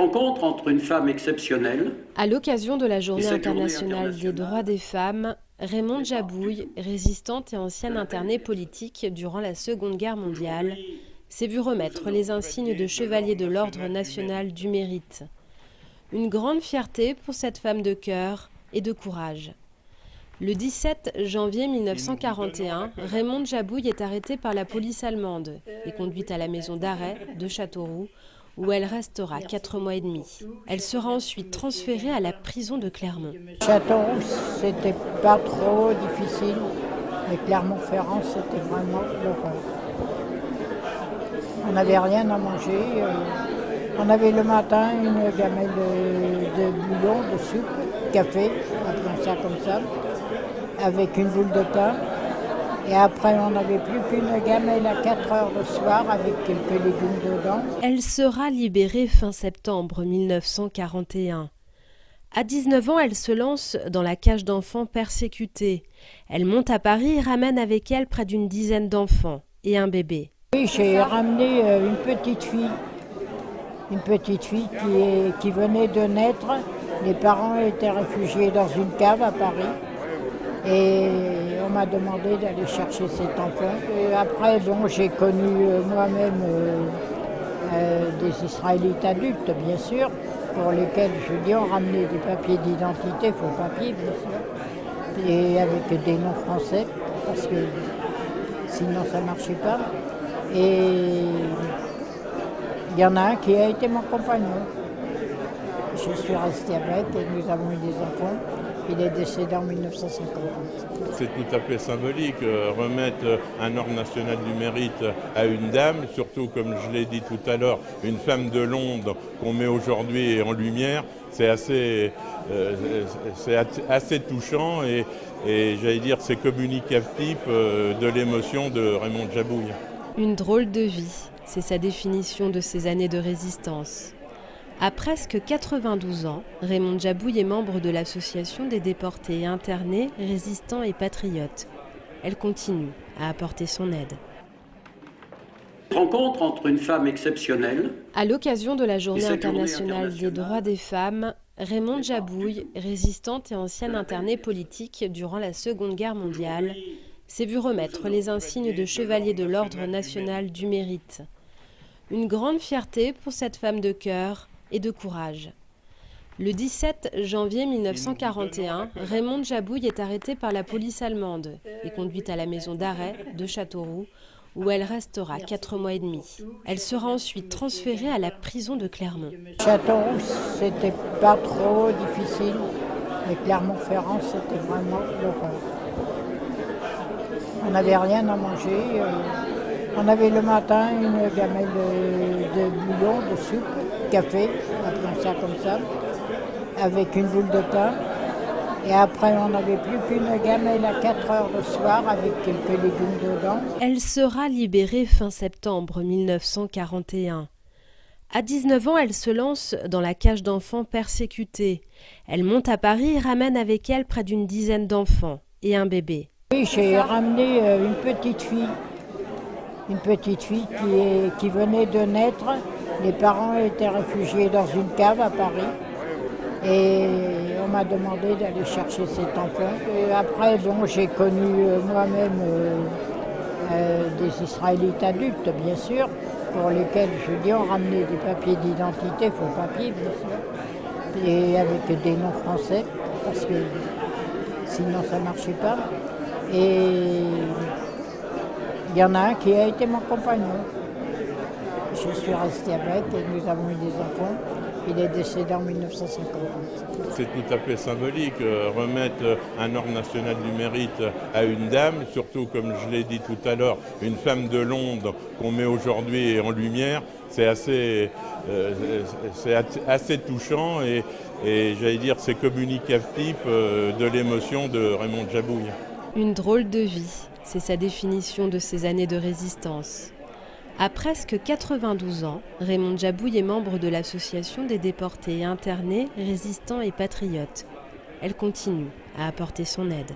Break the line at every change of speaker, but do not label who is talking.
Rencontre entre une femme exceptionnelle.
À l'occasion de la Journée internationale des droits des femmes, Raymonde Jabouille, résistante et ancienne internée politique durant la Seconde Guerre mondiale, s'est vue remettre les insignes de chevalier de l'Ordre national du mérite. Une grande fierté pour cette femme de cœur et de courage. Le 17 janvier 1941, Raymonde Jabouille est arrêtée par la police allemande et conduite à la maison d'arrêt de Châteauroux, où elle restera 4 mois et demi. Elle sera ensuite transférée à la prison de Clermont.
Châteauroux, c'était pas trop difficile, mais Clermont-Ferrand, c'était vraiment l'horreur. On n'avait rien à manger. On avait le matin une gamelle de bouillon, de soupe, café, appelons ça comme ça, avec une boule de pain. Et après, on n'avait plus qu'une gamelle à 4 heures le soir avec quelques légumes dedans.
Elle sera libérée fin septembre 1941. À 19 ans, elle se lance dans la cage d'enfants persécutés. Elle monte à Paris et ramène avec elle près d'une dizaine d'enfants et un bébé.
Oui, j'ai ramené une petite fille qui venait de naître. Les parents étaient réfugiés dans une cave à Paris. Et on m'a demandé d'aller chercher cet enfant. Et après, bon, j'ai connu moi-même des Israélites adultes, bien sûr, pour lesquels, je dis, on ramenait des papiers d'identité, faux papiers, bien sûr, et avec des noms français, parce que sinon ça ne marchait pas. Et il y en a un qui a été mon compagnon. Je suis restée avec et nous avons eu des enfants. Il est décédé en 1950.
C'est tout à fait symbolique, remettre un ordre national du mérite à une dame, surtout comme je l'ai dit tout à l'heure, une femme de Londres qu'on met aujourd'hui en lumière, c'est assez touchant et j'allais dire c'est communicatif de l'émotion de Raymonde Jabouille.
Une drôle de vie, c'est sa définition de ces années de résistance. À presque 92 ans, Raymonde Jabouille est membre de l'Association des déportés et internés, résistants et patriotes. Elle continue à apporter son aide.
Rencontre entre une femme exceptionnelle.
À l'occasion de la Journée internationale des droits des femmes, Raymonde Jabouille, résistante et ancienne internée politique durant la Seconde Guerre mondiale, s'est vue remettre les insignes de chevalier de l'Ordre national du mérite. Une grande fierté pour cette femme de cœur et de courage. Le 17 janvier 1941, Raymonde Jabouille est arrêtée par la police allemande et conduite à la maison d'arrêt de Châteauroux, où elle restera 4 mois et demi. Elle sera ensuite transférée à la prison de Clermont.
Châteauroux, c'était pas trop difficile, mais Clermont-Ferrand, c'était vraiment l'horreur. On n'avait rien à manger. On avait le matin une gamelle de bouillon, de soupe, café, appelons ça comme ça, avec une boule de pain. Et après, on n'avait plus qu'une gamelle à 4 heures le soir avec quelques légumes dedans.
Elle sera libérée fin septembre 1941. À 19 ans, elle se lance dans la cage d'enfants persécutés. Elle monte à Paris et ramène avec elle près d'une dizaine d'enfants et un bébé.
Oui, j'ai ramené une petite fille qui venait de naître. Les parents étaient réfugiés dans une cave à Paris. Et on m'a demandé d'aller chercher cet enfant. Et après, bon, j'ai connu moi-même des Israélites adultes, bien sûr, pour lesquels, je dis, on ramenait des papiers d'identité, faux papiers, bien sûr, et avec des noms français, parce que sinon ça ne marchait pas. Et il y en a un qui a été mon compagnon. Je suis restée avec et nous avons eu des enfants. Il est décédé en 1950.
C'est tout à fait symbolique, remettre un ordre national du mérite à une dame, surtout comme je l'ai dit tout à l'heure, une femme de Londres qu'on met aujourd'hui en lumière, c'est assez touchant et j'allais dire c'est communicatif de l'émotion de Raymonde Jabouille.
Une drôle de vie, c'est sa définition de ces années de résistance. À presque 92 ans, Raymonde Jabouille est membre de l'Association des déportés et internés, résistants et patriotes. Elle continue à apporter son aide.